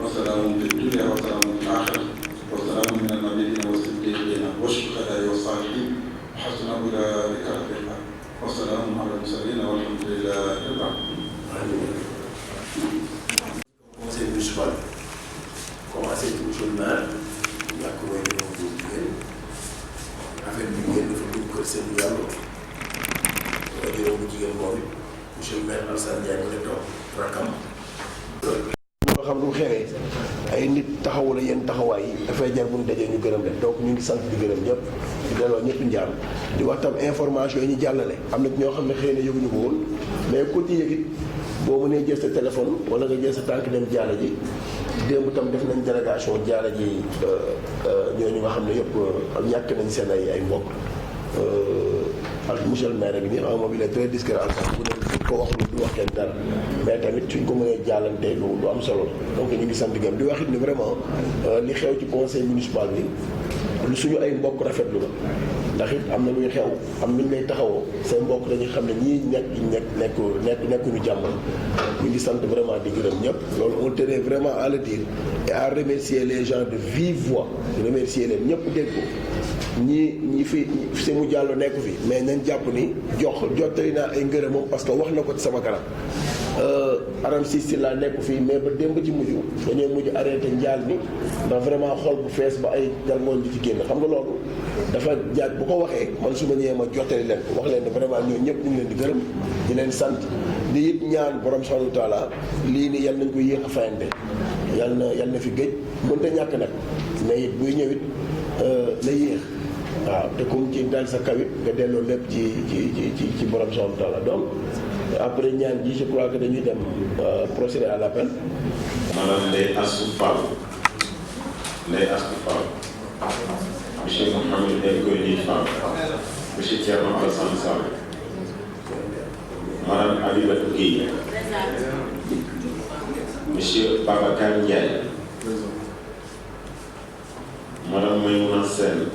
وسلام في الدنيا وسلام في الآخرة وسلام من النبيين والصديقين والشهداء والصالحين وحسن أولئك رفيقا وسلام على المرسلين والحمد لله رب العالمين. Conseil municipal commencé ci monsieur le maire ñàkk way ñoo bu jigéen affaire bi ngeen dafa dugg kër seen yàlla way juróom bu jigéen boobu monsieur le maire Alassane Ndiaye mu ne toog rakam moo xam lu xewee ay nit taxawu la yenn taxawaay yi dafay jar bu ñu dajee ñu gërëm leen donc ñu ngi sant di gërëm ñëpp di delloo ñëpp njaam di wax tam information yi ñu jàllale am na ñoo xam ne xëy na yëguñu ko woon mais ku ci yëgit boo mënee jël sa téléphone wala nga jël sa tànk dem jaala ji démb tam def nañ délégation jaala ji ñooñu nga xam ne yëpp ñàkk nañ seen ay mbokk ak monsieur le maire bi nii moom il est très discret bu ne ko wax lu du wax kenn dara mais tamit suñ ko mënee jaalante lu am solo donc ñu ngi sant gëm di wax it ni vraiment li xew ci conseil municipal bi lu suñu ay mbokk rafetlu la ndax it am na luy xew am nuñ lay taxawoo say mbokk dañuy xam ne ñii nekkuñu jàmm ñu ngi sant vraiment di gërëm ñëpp loolu on tenait vraiment à le dire et à remercier les gens de vive voix remercier leen ñëpp dégg ko ñi fi Sémou Diallo nekk fi mais nañ jàpp ni jottali naa ay ngërëmam parce que wax na ko ci sama kanam Aram Cissé laa nekk fii mais ba démb ci mujj dañoo mujj arrêté njaal mi ndax vraiment xol bu fees ba ay gargoon di ci génn xam nga loolu dafa jaaj bu ko waxee man su ma ñëwee ma jottali leen ko wax leen ne vraiment ñoo ñëpp ñu ngi leen di gërëm di leen sant di it ñaan borom subhanahu wa taala lii ni yal nañ ko yéex a fayante yal na fi géej mënta ñàkk nag mais it buy ñëwit na yéex waaw te comme ci dal sa kawit nga delloo lépp ci borom subhanahu wa taala donc après ñaan ji je crois que dañuy dem procéder à l'appel. Madame Ndeye Astou Fall monsieur Mouhamed El Goyni Fall monsieur Thierno Alassane Sall madame Abibatou Guèye monsieur Babacar Ndiaye madame Maymouna Sène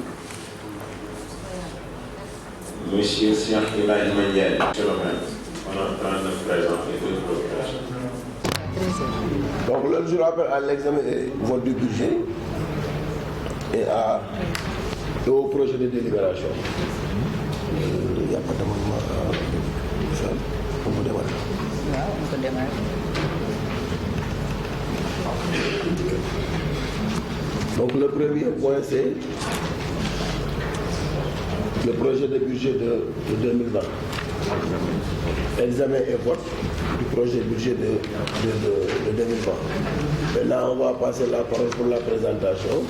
monsieur Cheikh Ibrahima Ndiaye monsieur le maire. On a 39 présents et 2 procurations. Donc là, je rappelle à l'examen et vote du budget et au projet de délibération. Il n'y a pas d'amendement à faire. On peut démarrer. Oui, on peut démarrer. Donc le premier point, c'est le projet de budget de 2020. Examen et vote du projet budget de 2020. Maintenant, on va passer la parole pour la présentation.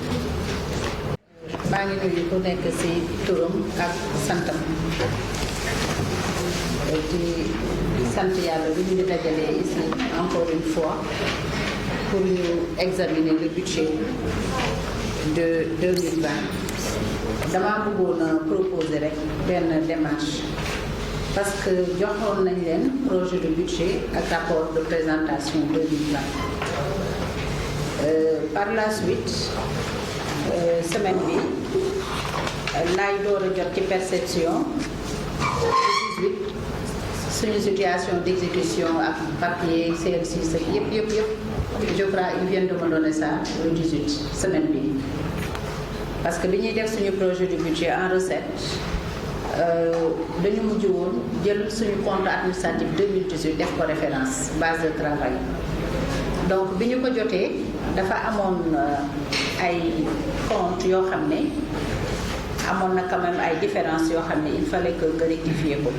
maa ngi nuyu ku nekk ci turam ak santam di sant yàlla bi ñu dajalee ici encore une fois pour ñu examiner le budget de 2020. damaa bëggoon a proposer rek benn démarche. Parce que joxoon nañ leen projet de budget ak rapport de présentation 2020. Par la suite semaine bi laay door a jot ci perception 18 suñu situation d'exécution ak papier CL6 ak yëpp je crois ils viennent de me donner ça le 18 semaine bi parce que bi ñuy def suñu projet de budget en recette dañu mujj woon jël suñu compte administratif 2018 def ko référence base de travail donc bi ñu ko jotee dafa amoon ay compte yoo xam ne amoon na quand même ay différences yoo xam ne il fallait que nga rectifier ko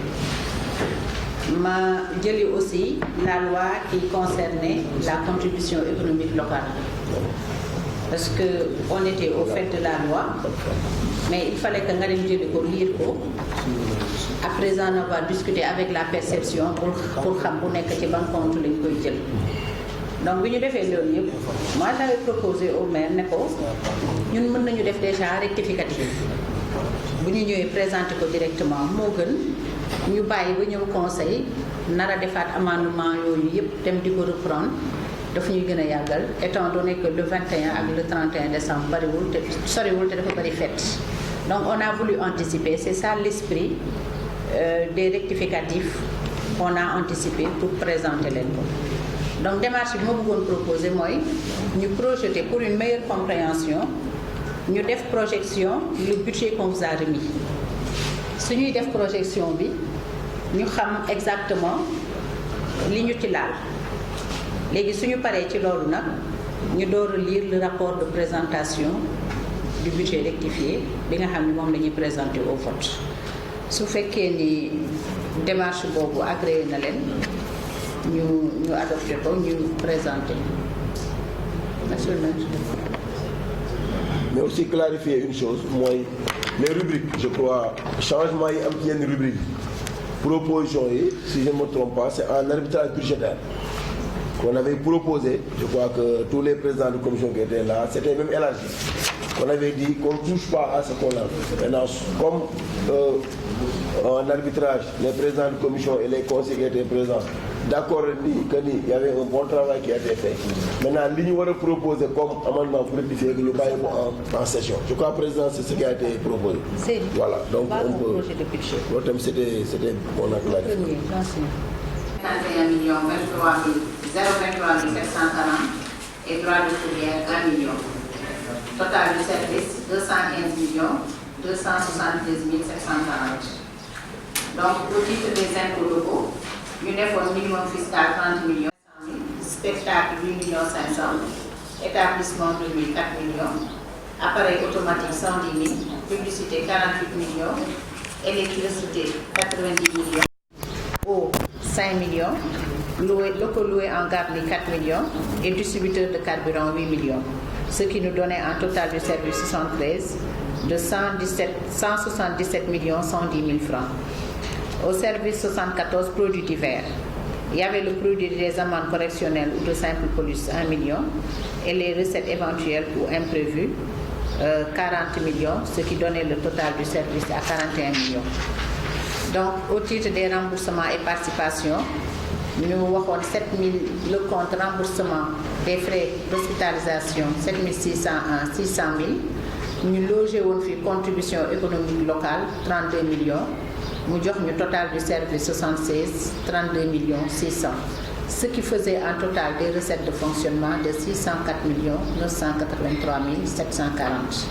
ma jëli aussi la loi qui concernait la contribution économique locale parce que on était au fait de la loi mais il fallait que nga dem jëli ko lire ko après en avoir discuté avec la perception pour xam bu nekk ci ban compte lañ koy jël donc bi ñu defee loolu yëpp moi j'avais proposé au maire ne ko ñun mën nañu def déjà rectificatif bu ñu ñëwee présenter ko directement moo gën ñu bàyyi ba ñëw conseil nar a defaat amendement yooyu yëpp dem di ko reprendre dafa ñuy gën a yàggal étant donné que le 21 ak le 31 décembre bariwul te soriwul te dafa bari fête donc on a voulu anticiper c'est ça l'esprit des rectificatifs qu'on a anticipé pour présenter leen ko donc démarche bi ma bëggoon proposer mooy ñu projeter pour une meilleure compréhension ñu def projection le budget qu'on vous a remis su ñuy def projection bi ñu xam exactement li ñu ci laal léegi suñu paree ci loolu nag ñu door a lire le rapport de présentation du budget rectifié bi nga xam ne moom la ñuy présenter au vote su fekkee ni démarche boobu agréé na leen ñu adopté ko ñu présenté monsieur le maire. Mais aussi clarifier une chose mooy les rubriques je crois changement yi am ci yenn rubrique proposition yi si je ne me trompe pas c'est en arbitrage budgétaire qu'on avait proposé, je crois que tous les présidents de commission qui étaient là, c'était même élargi. On avait dit qu'on ne touche pas à ce qu'on a. Maintenant, comme en arbitrage, les présidents de commission et les conseillers qui étaient présents, d'accord, il y avait un bon travail qui a été fait. Maintenant, nous allons proposer comme amendement pour rectifier que nous baillons en session. Je crois, président, c'est ce qui a été proposé. C'est voilà, donc on peut. Projet de budget. Le thème, c'était on a clarifié. 51 millions 23 023 740 et droits de fourrière 1 million. Total du service 215 millions 273 740. Donc au titre des impôts locaux, nous avons minimum fiscal 30 millions 100 000, spectacle 8 millions 500, établissement public 4 millions, appareil automatique 110 000, publicité 48 millions, électricité 90 millions. Eau 5 millions, locaux loués en garderie 4 millions et distributeur de carburant 8 millions. Ce qui nous donnait un total du service 73 de 177 millions 110 000 francs. Au service 74, produits divers. Il y avait le produit des amendes correctionnelles ou de simple police 1 million et les recettes éventuelles ou imprévues 40 millions, ce qui donnait le total du service à 41 millions. Donc, au titre des remboursements et participations, nous avons 7 000, le compte remboursement des frais d'hospitalisation 7 601 600 000. Nous logeons une contribution économique locale 32 millions. Nous avons un total du service 76 32 millions 600. Ce qui faisait un total des recettes de fonctionnement de 604 millions 983 740.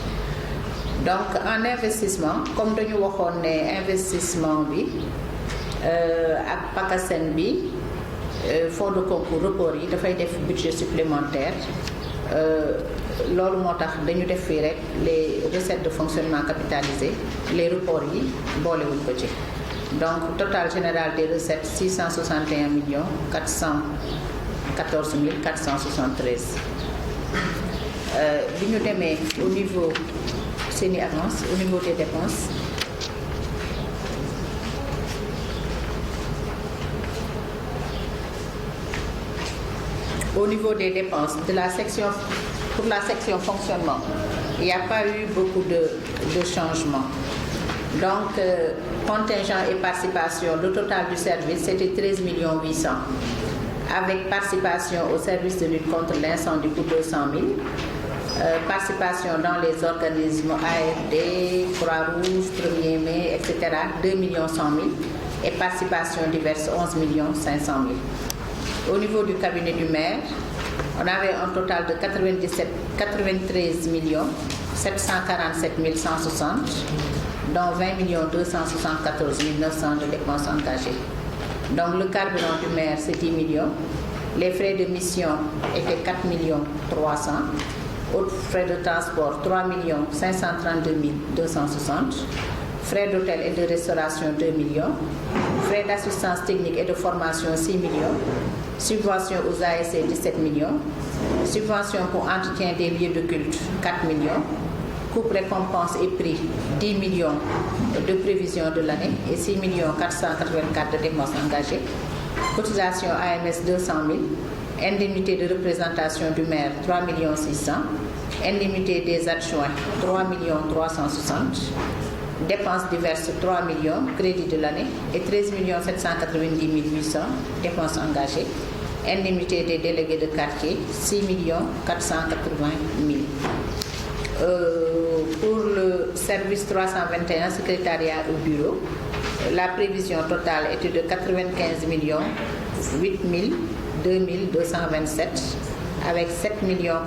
Donc, en investissement, comme nous avons un investissement, avec PACASEN, fonds de concours report, il faut des budgets supplémentaires. Lors de les recettes de fonctionnement capitalisées, les reports, donc, total général des recettes 661 millions 414 473. Au niveau avance, au niveau des dépenses. Au niveau des dépenses de la section, pour la section fonctionnement, il n'y a pas eu beaucoup de changements. Donc, contingent et participation, le total du service, c'était 13 800 000. Avec participation au service de lutte contre l'incendie pour 200 000. Participation dans les organismes AFD, Croix-Rouge, 1er mai, etc., 2 100 000 et participation diverses 11 500 000. Au niveau du cabinet du maire, on avait un total de 93 747 160, dont 20 274 900 de dépenses engagées. Donc le carburant du maire, c'est 10 millions. Les frais de mission étaient 4 300 000. Autres frais de transport, 3 532 260. Frais d'hôtel et de restauration, 2 millions. Frais d'assistance technique et de formation, 6 millions. Subvention aux ASC, 17 millions. Subvention pour entretien des lieux de culte, 4 millions. Coupe récompense et prix, 10 millions de prévision de l'année et 6 484 de dépenses engagées. Cotisation AMS, 200 000. Indemnité de représentation du maire, 3 600 000. Indemnité des adjoints, 3 360 000. Dépenses diverses, 3 millions. Crédit de l'année et 13 790 800. Dépenses engagées. Indemnité des délégués de quartier, 6 480 000. Pour le service 321, secrétariat au bureau, la prévision totale était de 95 8 2227 avec 7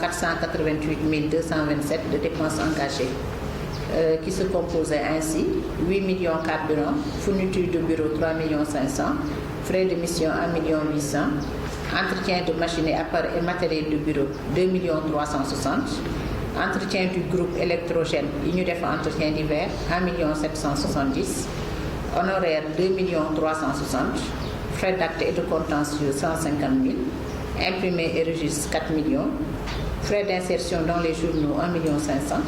488 227 de dépenses engagées qui se composaient ainsi 8 millions carburant, fourniture de bureau 3 500 000, frais de mission 1 800 000, entretien de machines et matériel de bureau 2 360 000, entretien du groupe électrogène, unité de entretien divers 1 770 000, honoraires 2 360 000, frais d'acte et de contentieux 150 000, imprimés et registres 4 millions, frais d'insertion dans les journaux 1 500 000,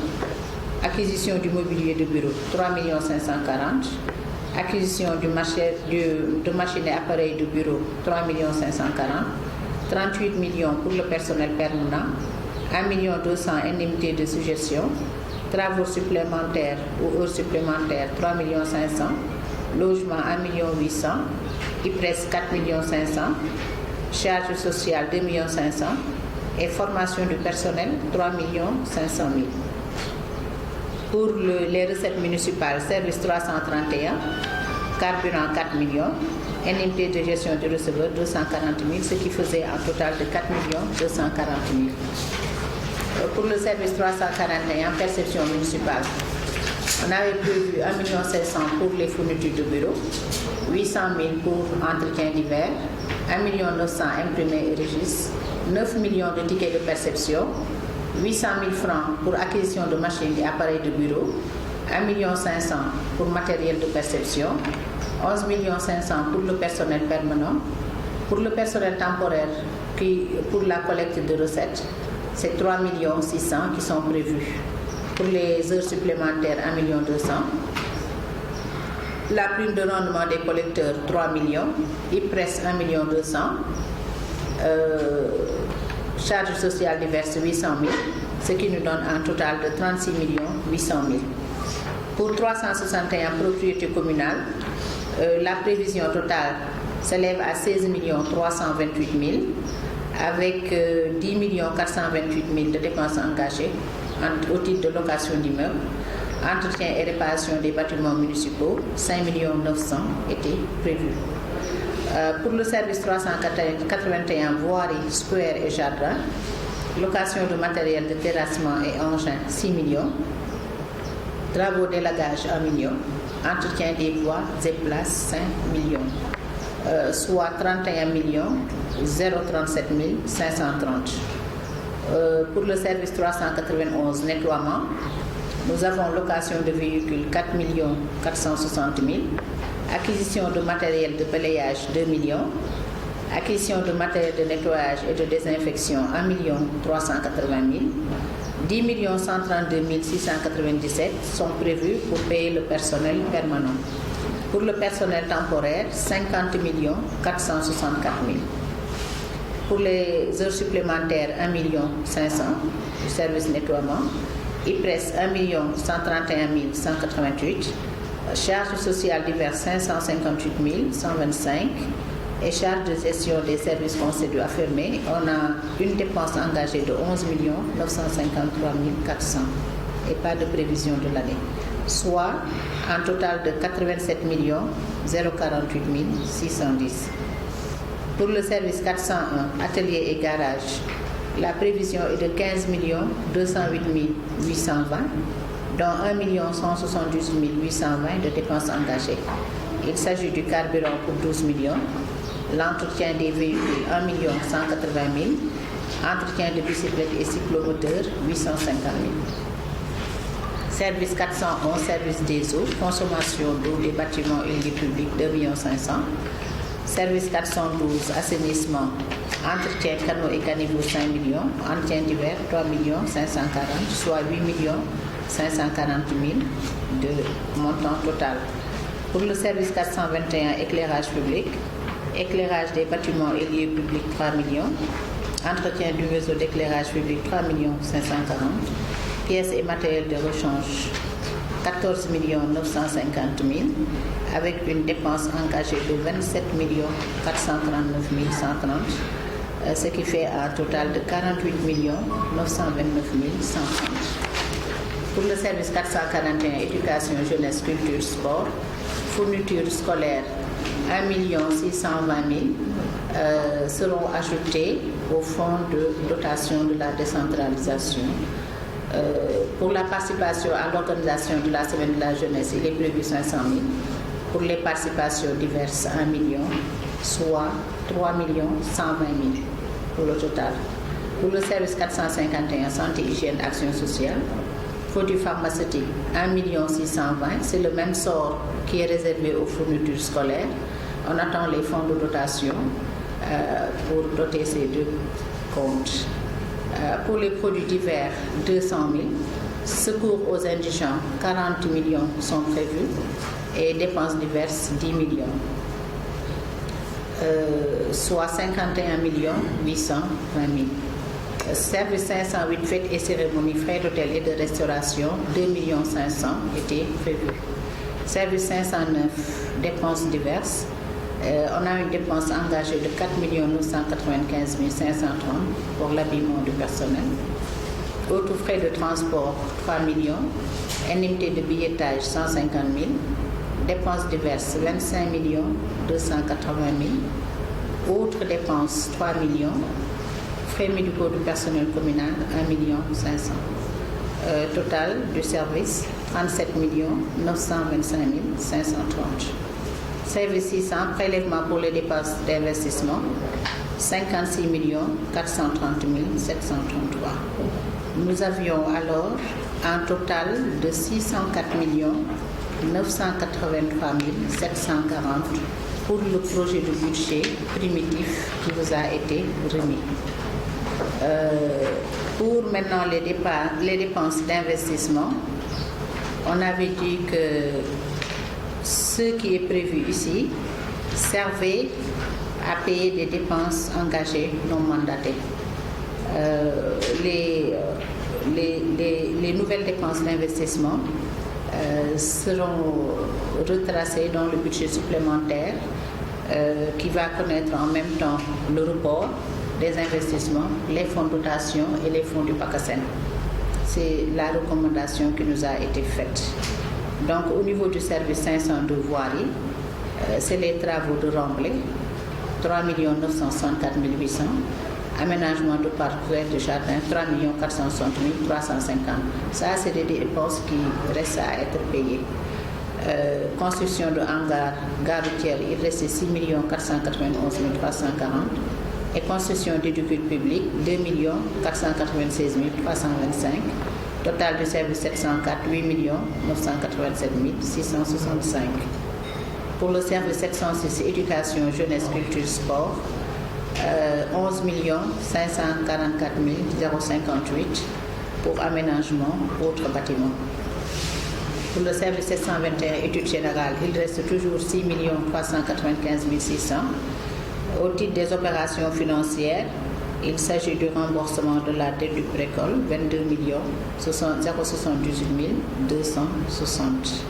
acquisition du mobilier de bureau 3 540 000, acquisition de machines et appareils de bureau 3 540 000, 38 millions pour le personnel permanent, 1 200 000 indemnités de suggestion, travaux supplémentaires ou heures supplémentaires 3 500 000, logement 1 800 000, IPRES 4 500 000, charges sociales 2 500 000 et formation du personnel 3 500 000. Pour les recettes municipales, service 331, carburant 4 millions, indemnité de gestion du receveur 240 000, ce qui faisait un total de 4 240 000. Pour le service 341, perception municipale, on avait prévu 1 700 000 pour les fournitures de bureau, 800 000 pour entretien divers, 1 900 000 imprimés et registres, 9 millions de tickets de perception, 800 000 francs pour acquisition de machines et appareils de bureau, 1 500 000 pour matériel de perception, 11 500 000 pour le personnel permanent. Pour le personnel temporaire, pour la collecte de recettes, c'est 3 600 000 qui sont prévus. Pour les heures supplémentaires, 1 200 000. La prime de rendement des collecteurs, 3 millions. IPRES, 1 200 000. Charges sociales diverses 800 000, ce qui nous donne un total de 36 800 000. Pour 361 propriétés communales, la prévision totale s'élève à 16 328 000 avec 10 428 000 de dépenses engagées au titre de location d'immeubles, entretien et réparation des bâtiments municipaux, 5 900 000 étaient prévus. Pour le service 381 voirie, square et jardin, location de matériel de terrassement et engins 6 millions, travaux d'élagage 1 million, entretien des voies et places 5 millions, soit 31 037 530. Pour le service 391 nettoiement, nous avons location de véhicules 4 460 000, acquisition de matériel de balayage 2 millions, acquisition de matériel de nettoyage et de désinfection 1 380 000, 10 132 697 sont prévus pour payer le personnel permanent. Pour le personnel temporaire, 50 464 000. Pour les heures supplémentaires, 1 500 000 du service nettoiement, IPRES 1 131 188, charges sociales diverses 558 125 et charges de gestion des services concédés affirmés, on a une dépense engagée de 11 953 400 et pas de prévision de l'année, soit un total de 87 048 610. Pour le service 401, atelier et garage, la prévision est de 15 208 820, dont 1 178 820 de dépenses engagées. Il s'agit du carburant pour 12 millions, l'entretien des véhicules 1 180 000, entretien de bicyclettes et cyclomoteurs 850 000. Service 411, service des eaux, consommation d'eau des bâtiments et lieux publics 2 500 000. Service 412, assainissement, entretien canaux et caniveaux 5 millions, entretien divers 3 540 000, soit 8 540 000 de montant total. Pour le service 421, éclairage public, éclairage des bâtiments et lieux publics 3 millions, entretien du réseau d'éclairage public 3 540 000, pièces et matériels de rechange 14 950 000 avec une dépense engagée de 27 439 130, ce qui fait un total de 48 929 130. Pour le service 441, éducation, jeunesse, culture, sport, fourniture scolaire 1 620 000, seront ajoutés au fonds de dotation de la décentralisation. Pour la participation à l'organisation de la Semaine de la Jeunesse, il est prévu 500 000. Pour les participations diverses, 1 million, soit 3 120 000 pour le total. Pour le service 451, santé, hygiène, action sociale, produits pharmaceutiques, 1 620 000. C'est le même sort qui est réservé aux fournitures scolaires. On attend les fonds de dotation pour doter ces deux comptes. Pour les produits divers, 200 000. Secours aux indigents, 40 millions sont prévus. Et dépenses diverses, 10 millions. Soit 51 820 000. Service 508, fêtes et cérémonies, frais d'hôtel et de restauration, 2 500 000 étaient prévus. Service 509, dépenses diverses. On a une dépense engagée de 4 995 530 pour l'habillement du personnel. Autres frais de transport, 3 millions. Indemnité de billettage, 150 000. Dépenses diverses, 25 280 000. Autres dépenses, 3 millions. Frais médicaux du personnel communal, 1 500 000. Total du service, 37 925 530. Service 600, prélèvement pour les dépenses d'investissement, 56 430 733. Nous avions alors un total de 604 983 740 pour le projet de budget primitif qui vous a été remis. Pour maintenant les dépenses d'investissement, on avait dit que ce qui est prévu ici servait à payer des dépenses engagées non mandatées. Les nouvelles dépenses d'investissement seront retracées dans le budget supplémentaire qui va connaître en même temps le report des investissements, les fonds de dotation et les fonds du PACASEN. C'est la recommandation qui nous a été faite. Donc au niveau du service 502 voirie, c'est les travaux de remblai, 3 964 800. Aménagement de parc vert de jardin, 3 460 350. Ça, c'est des dépenses qui restent à être payées. Construction de hangars, gare routière, il reste 6 491 340. Et construction d'édifices publics, 2 496 325. Total du service 704, 8 987 665. Pour le service 706, éducation, jeunesse, culture, sport, 11 544 058 pour aménagement, autres bâtiments. Pour le service 721, études générales, il reste toujours 6 395 600. Au titre des opérations financières, il s'agit du remboursement de la dette du précole, 22 078 260.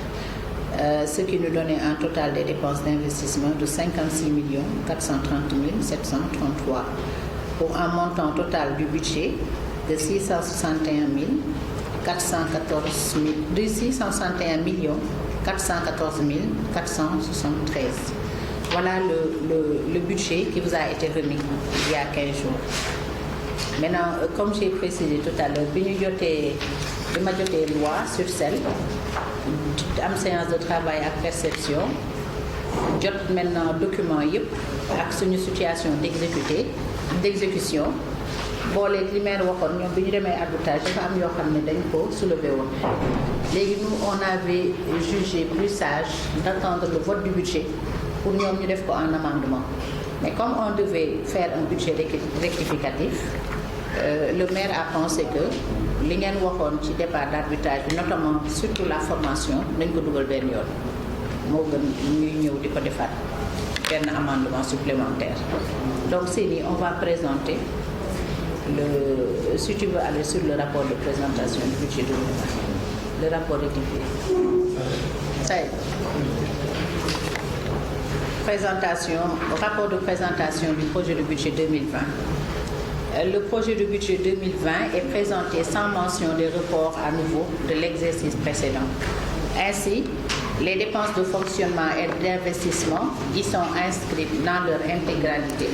Ce qui nous donnait un total des dépenses d'investissement de 56 430 733 pour un montant total du budget de 661 414 473. Voilà le budget qui vous a été remis il y a 15 jours. Maintenant, comme j'ai précisé tout à l'heure, bi ma jotee loi sur celle am séance de travail ak perception jot maintenant document yëpp ak suñu situation d'exécution booleeg li maire waxoon ñoom bi ñu demee arbitrage dafa am yoo xam ne dañ ko soulever woon. Léegi nous on avait jugé plus sage d'attendre le vote du budget pour ñoom ñu def ko en amendement. Mais comme on devait faire un budget rectificatif, le maire a pensé que li ngeen waxoon ci départ d'arbitrage bi notamment surtout la formation nañ ko dugal benn yoon moo gën ñuy ñëw di ko defaat benn amendement supplémentaire. Donc Séni, on va présenter si tu veux aller sur le rapport de présentation du budget 2020, le rapport rectifié. Ça y est. Rapport de présentation du projet de budget 2020. Le projet de budget 2020 est présenté sans mention des reports à nouveau de l'exercice précédent. Ainsi, Les dépenses de fonctionnement et d'investissement y sont inscrites dans leur intégralité,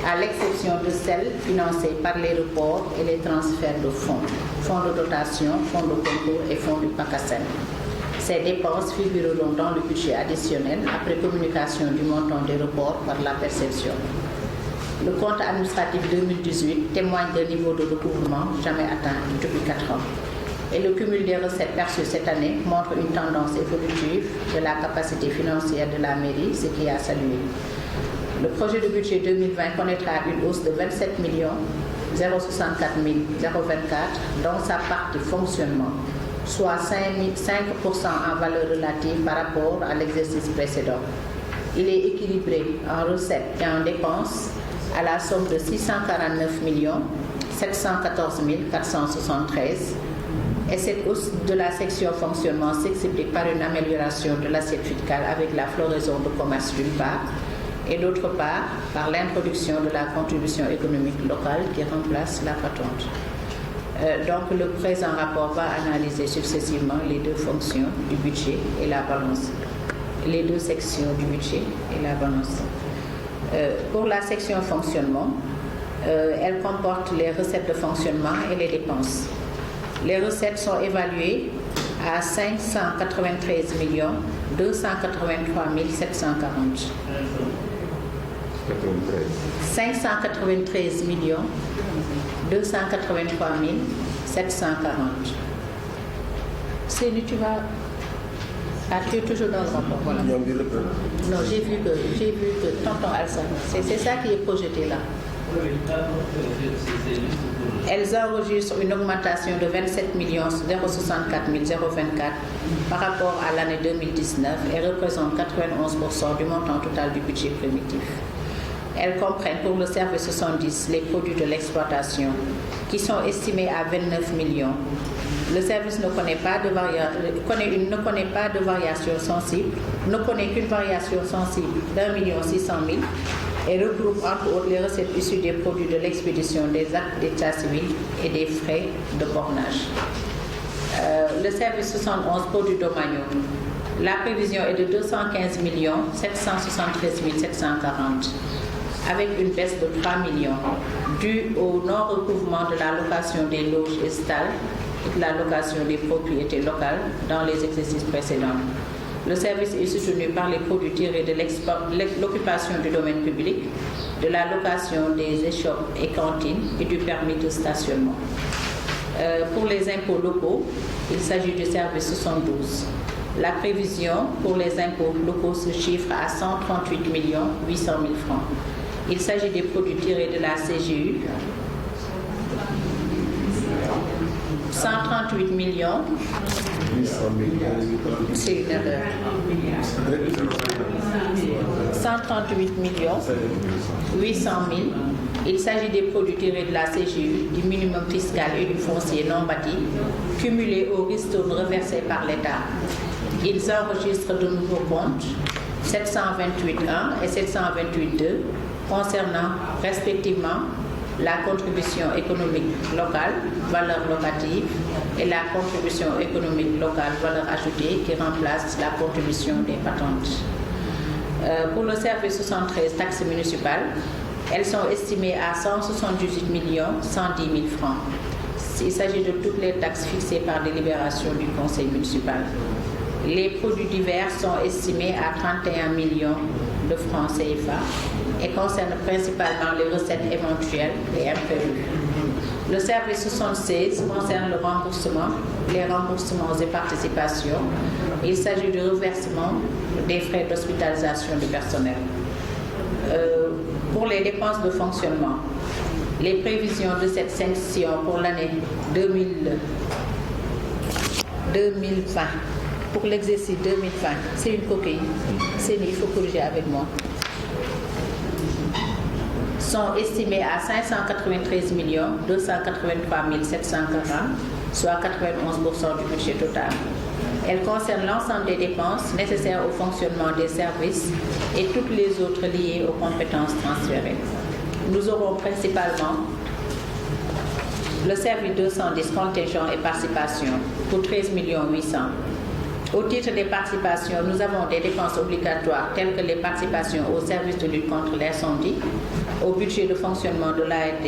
à l'exception de celles financées par les reports et les transferts de fonds, fonds de dotation, fonds de concours et fonds du PACASEN. Ces dépenses figureront dans le budget additionnel après communication du montant des reports par la perception. Le compte administratif 2018 témoigne d'un niveau de recouvrement jamais atteint depuis 4 ans. Et le cumul des recettes perçues cette année montre une tendance évolutive de la capacité financière de la mairie, ce qui est à saluer. Le projet de budget 2020 connaîtra une hausse de 27 064 024 dans sa partie fonctionnement, soit 5% en valeur relative par rapport à l'exercice précédent. Il est équilibré en recettes et en dépenses à la somme de 649 714 473. Et cette hausse de la section fonctionnement s'explique par une amélioration de l'assiette fiscale avec la floraison de commerce d'une part, et d'autre part par l'introduction de la contribution économique locale qui remplace la patente. Donc le présent rapport va analyser successivement les deux fonctions du budget et la balance, les deux sections du budget et la balance. Pour la section fonctionnement, elle comporte les recettes de fonctionnement et les dépenses. Les recettes sont évaluées à 593 283 740. 593 283 740. C'est tu vas... Ah, tu es toujours dans le rapport, voilà. Non, j'ai vu que tonton Alsan, c'est ça qui est projeté là. Elles enregistrent une augmentation de 27 064 024 par rapport à l'année 2019 et représentent 91% du montant total du budget primitif. Elles comprennent pour le service 70 les produits de l'exploitation qui sont estimés à 29 millions. Le service ne connaît qu'une variation sensible d'1 600 000 et regroupe entre autres les recettes issues des produits de l'expédition des actes d'état civil et des frais de bornage. Le service 71 produits domaniaux. La prévision est de 215 773 740, avec une baisse de 3 millions, due au non-recouvrement de la location des loges et stalles et de la location des propriétés locales dans les exercices précédents. Le service est soutenu par les produits tirés de l'occupation du domaine public, de la location des échoppes et cantines et du permis de stationnement. Pour les impôts locaux, il s'agit du service 72. La prévision pour les impôts locaux se chiffre à 138 800 000 francs. Il s'agit des produits tirés de la CGU. 138 millions. C'est une erreur. 138 800 000. Il s'agit des produits tirés de la CGU, du minimum fiscal et du foncier non bâti, cumulés aux ristournes reversés par l'État. Ils enregistrent de nouveaux comptes 728.1 et 728.2 concernant respectivement la contribution économique locale, valeur locative, et la contribution économique locale, valeur ajoutée, qui remplace la contribution des patentes. Pour le service 73 taxes municipales, elles sont estimées à 178 110 000 francs. Il s'agit de toutes les taxes fixées par délibération du conseil municipal. Les produits divers sont estimés à 31 millions de francs CFA et concernent principalement les recettes éventuelles et imprévues. Le service 76 concerne le remboursement, les remboursements et participations. Il s'agit du reversement des frais d'hospitalisation du personnel. Pour les dépenses de fonctionnement, les prévisions de cette section pour l'année 2020, pour l'exercice 2020, c'est une coquille. Il faut corriger avec moi. Sont estimées à 593 283 740, soit 91% du budget total. Elles concernent l'ensemble des dépenses nécessaires au fonctionnement des services et toutes les autres liées aux compétences transférées. Nous aurons principalement le service 210 contingent et participation pour 13 800 000. Au titre des participations, nous avons des dépenses obligatoires telles que les participations au service de lutte contre l'incendie, au budget de fonctionnement de l'ARD,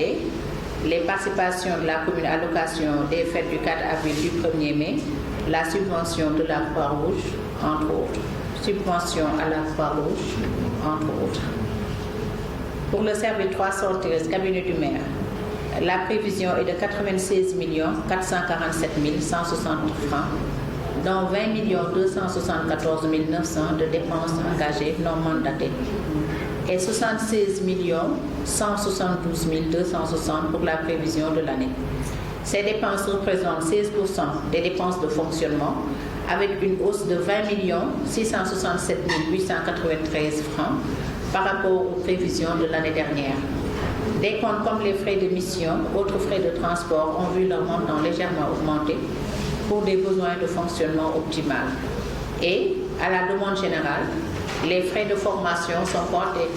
les participations de la commune à l'occasion des fêtes du 4 avril du 1er mai, la subvention de la Croix-Rouge, entre autres. Subvention à la Croix-Rouge, entre autres. Pour le service 313, cabinet du maire, la prévision est de 96 447 160 francs, dont 20 274 900 de dépenses engagées non mandatées et 76 172 260 pour la prévision de l'année. Ces dépenses représentent 16% des dépenses de fonctionnement avec une hausse de 20 667 893 francs par rapport aux prévisions de l'année dernière. Des comptes comme les frais de mission, autres frais de transport ont vu leur montant légèrement augmenter pour des besoins de fonctionnement optimal. Et, à la demande générale, les frais de formation sont portés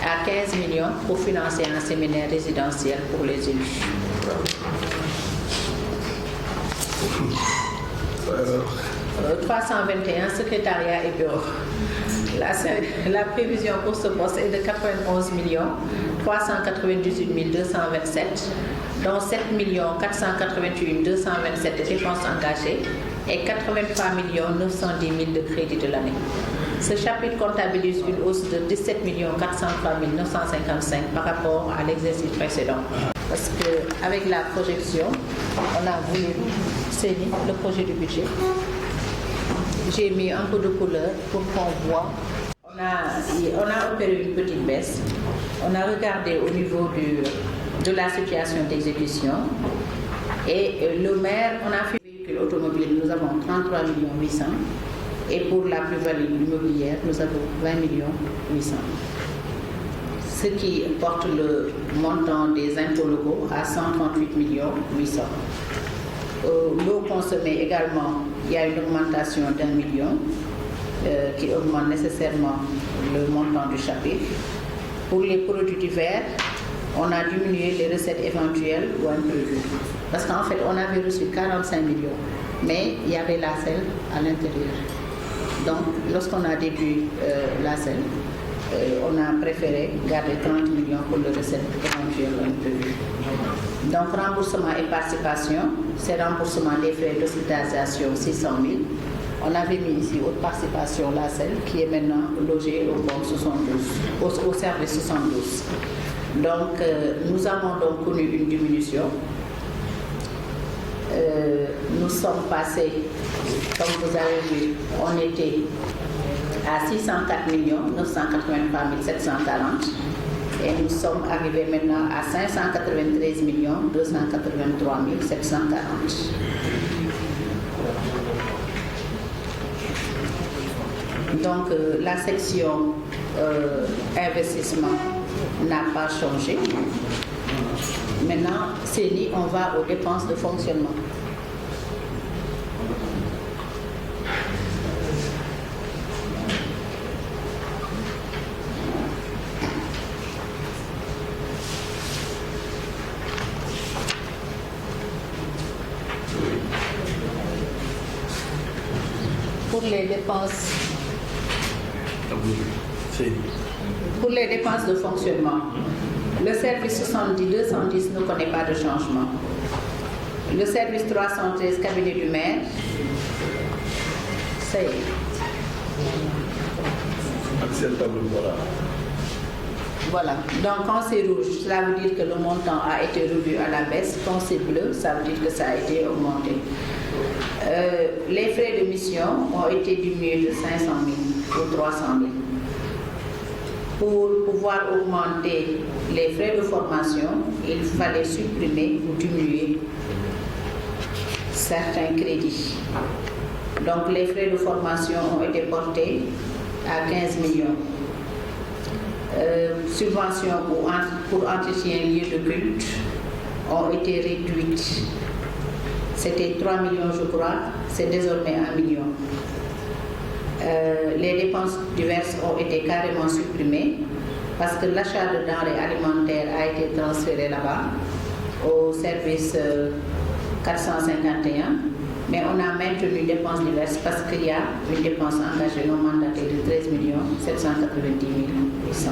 à 15 millions pour financer un séminaire résidentiel pour les élus. 321, secrétariat et bureau. La prévision pour ce poste est de 91 398 227, dont 7 481 227 de dépenses engagées et 83 910 000 de crédit de l'année. Ce chapitre comptabilise une hausse de 17 403 955 par rapport à l'exercice précédent. Parce qu'avec la projection, on a voulu saisir le projet du budget. J'ai mis un peu de couleur pour qu'on voit. On a opéré une petite baisse. On a regardé au niveau de la situation d'exécution. Et le maire, on a fait véhicule automobile, nous avons 33 800 000. Et pour la plus-value immobilière, nous avons 20 800 000. Ce qui porte le montant des impôts locaux à 138 800 000. L'eau consommée également, il y a une augmentation d'1 million qui augmente nécessairement le montant du chapitre. Pour les produits divers, on a diminué les recettes éventuelles ou imprévues. Parce qu'en fait, on avait reçu 45 millions, mais il y avait la selle à l'intérieur. Donc, lorsqu'on a déduit la selle, on a préféré garder 30 millions pour les recettes éventuelles ou imprévues. Donc, remboursement et participation, c'est remboursement des frais d'hospitalisation 600 000. On avait mis ici haute participation la selle qui est maintenant logée au bon 72, au service 72. Donc, nous avons donc connu une diminution. Nous sommes passés, comme vous avez vu, on était à 604 983 740 et nous sommes arrivés maintenant à 593 283 740. Donc la section investissement n'a pas changé. Maintenant, CENI, on va aux dépenses de fonctionnement. Pour les dépenses de fonctionnement, le service 70-210 ne connaît pas de changement. Le service 313, cabinet du maire, c'est... Voilà. Donc quand c'est rouge, cela veut dire que le montant a été revu à la baisse. Quand c'est bleu, ça veut dire que ça a été augmenté. Les frais de mission ont été diminués de 500 000 ou 300 000. Pour pouvoir augmenter les frais de formation, il fallait supprimer ou diminuer certains crédits. Donc les frais de formation ont été portés à 15 millions. Subventions pour entretien lieu de culte ont été réduites. C'était 3 millions, je crois, c'est désormais 1 million. Les dépenses diverses ont été carrément supprimées parce que l'achat de denrées alimentaires a été transféré là-bas au service 451 Mais on a maintenu dépenses diverses parce qu'il y a une dépense engagée non mandatée de 13 790 800.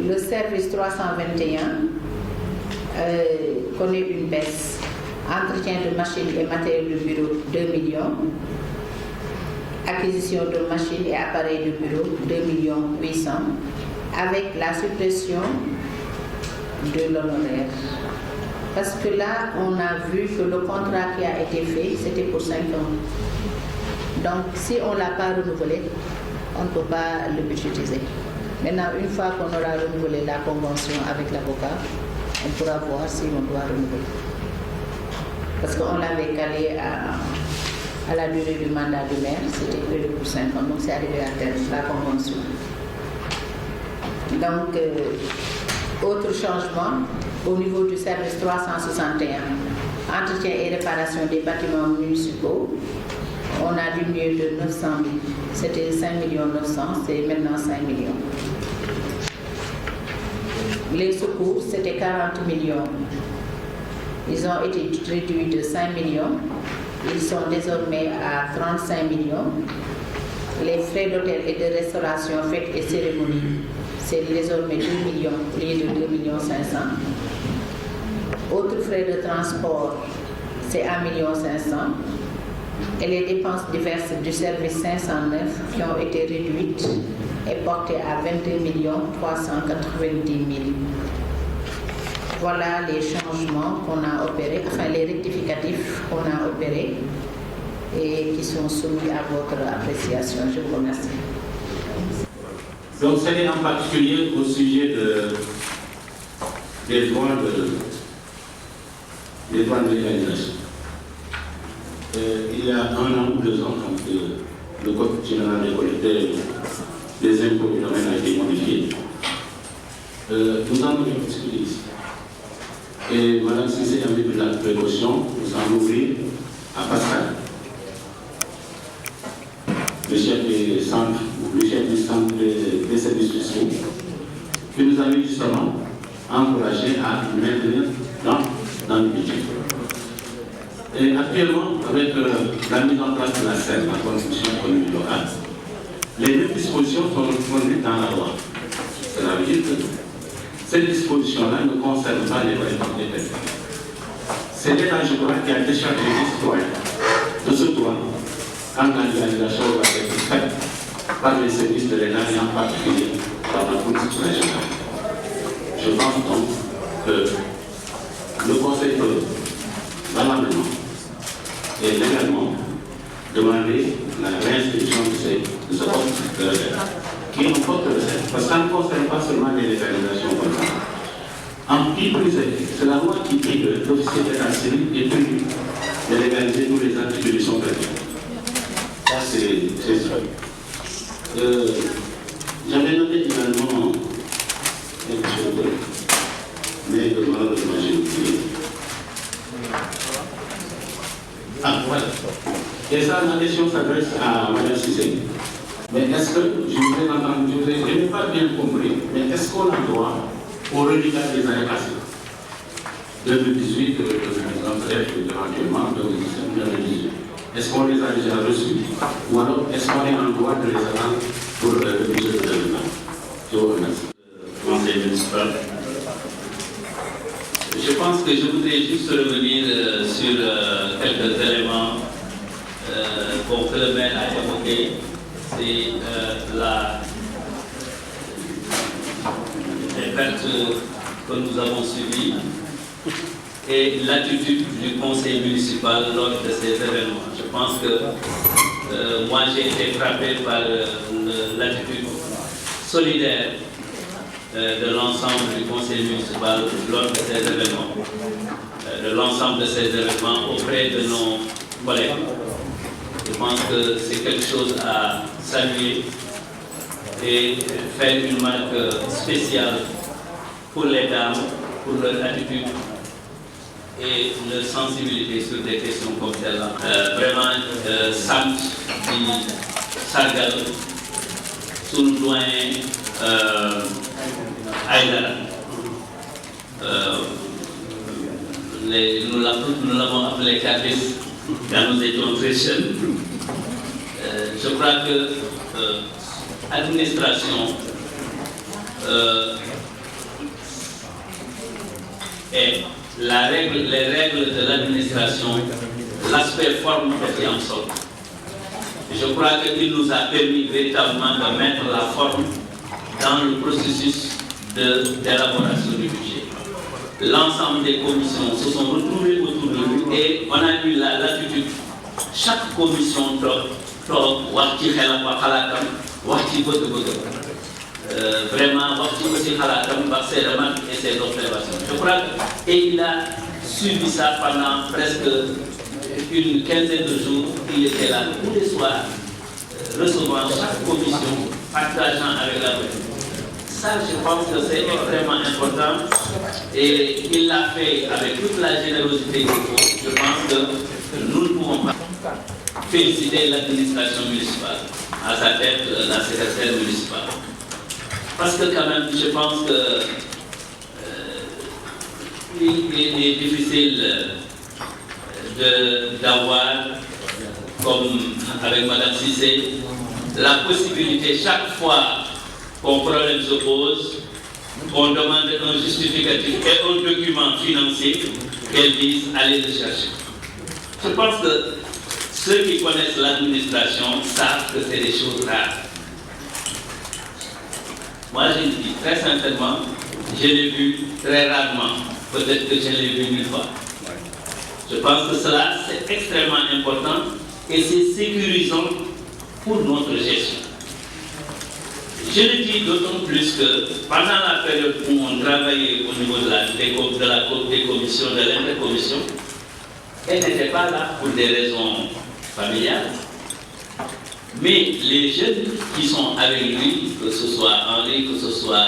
Le service 321 connaît une baisse. Entretien de machines et matériel de bureau 2 millions. Acquisition de machines et appareils de bureau 2 800 000 avec la suppression de l'honoraire. Parce que là, on a vu que le contrat qui a été fait, c'était pour 5 ans. Donc, si on ne l'a pas renouvelé, on ne peut pas le budgétiser. Maintenant, une fois qu'on aura renouvelé la convention avec l'avocat, on pourra voir si on doit renouveler. Parce qu'on l'avait calé à la durée du mandat du maire, c'était prévu pour 5 ans, donc c'est arrivé à terme, la convention. Donc, autre changement, au niveau du service 361, entretien et réparation des bâtiments municipaux, on a diminué de 900 000. C'était 5 900 000, c'est maintenant 5 millions. Les secours, c'était 40 millions. Ils ont été réduits de 5 millions. Ils sont désormais à 35 millions. Les frais d'hôtel et de restauration, fêtes et cérémonies, c'est désormais 2 millions au lieu de 2 500 000. Autres frais de transport, c'est 1 500 000. Et les dépenses diverses du service 509 qui ont été réduites et portées à 22 390 000. Voilà les changements qu'on a opérés, enfin les rectificatifs qu'on a opérés et qui sont soumis à votre appréciation. Je vous remercie. Donc, c'est en particulier au sujet des droits de légalisation. Il y a 1 an ou 2 ans, quand le Code général des collectivités des impôts du domaine a été modifié, nous en avons discuté ici. Et Mme Cissé a mis de la précaution pour s'en ouvrir à Pascal, le chef du centre des services fiscaux, qui nous avait justement encouragé à maintenir dans le budget. Et actuellement, avec la mise en place de la CER, la contribution économique locale, les mêmes dispositions sont reconnues dans la loi. Cela veut dire que cette disposition-là ne concerne pas les collectivités territoriales. C'est l'État, je crois, qui a déchargé les citoyens de ce droit quand la légalisation va être faite par les services de l'État et en particulier par la police régionale. Je pense donc que le Conseil peut, valablement et légalement, demander la réinscription de ce code de l'État, qui est un code de l'État, parce que ça ne concerne pas seulement les légalisations comme ça. En plus, c'est la loi qui dit que l'officier d'état civil est tenu de légaliser tous les attributs de son père. Ça, c'est ça. J'avais noté également quelque chose, mais malheureusement j'ai oublié. Ah, voilà. Et ça, ma question s'adresse à Mme Cissé. Mais est-ce que, je n'ai pas bien compris, mais est-ce qu'on a droit au reliquat des années passées 2018, 2019, éventuellement 2017, 2018. Est-ce qu'on les a déjà reçus ou alors est-ce qu'on est en droit de les attendre pour le budget de 2020? Je vous remercie. Conseil municipal. Je pense que je voudrais juste revenir sur quelques éléments que le maire a évoqués. C'est les pertes que nous avons subies et l'attitude du conseil municipal lors de ces événements. Je pense que moi j'ai été frappé par l'attitude solidaire de l'ensemble du conseil municipal lors de ces événements, de l'ensemble de ces événements auprès de nos collègues. Je pense que c'est quelque chose à saluer et faire une marque spéciale pour les dames, pour leur attitude et leur sensibilité sur des questions comme celle-là. Vraiment, sant di sargal sunu doyen Aïdara, nous l'avons appelé CAPES quand nous étions très jeunes. Je crois que l'administration et les règles de l'administration, l'aspect forme était en sorte. Je crois qu'il nous a permis véritablement de mettre la forme dans le processus d'élaboration du budget. L'ensemble des commissions se sont retrouvées autour de lui et on a eu l'attitude, chaque commission vraiment, aussi ses remarques et ses observations. Je crois qu'il a suivi ça pendant presque une quinzaine de jours. Il était là tous les soirs, recevant chaque commission, partageant avec la commission. Ça, je pense que c'est extrêmement important et il l'a fait avec toute la générosité qu'il faut. Je pense que nous ne pouvons pas féliciter l'administration municipale, à sa tête la secrétaire municipale. Parce que quand même, je pense que il est difficile d'avoir, comme avec Mme Cissé, la possibilité chaque fois qu'un problème se pose, on demande un justificatif et un document financier qu'elle dise allez le chercher. Je pense que ceux qui connaissent l'administration savent que c'est des choses rares. Moi, je le dis très sincèrement, je l'ai vu très rarement. Peut-être que je l'ai vu une fois. Je pense que cela, c'est extrêmement important et c'est sécurisant pour notre gestion. Je le dis d'autant plus que pendant la période où on travaillait au niveau des commissions, de l'intercommission, elle n'était pas là pour des raisons familiales. Mais les jeunes qui sont avec lui, que ce soit Henri, que ce soit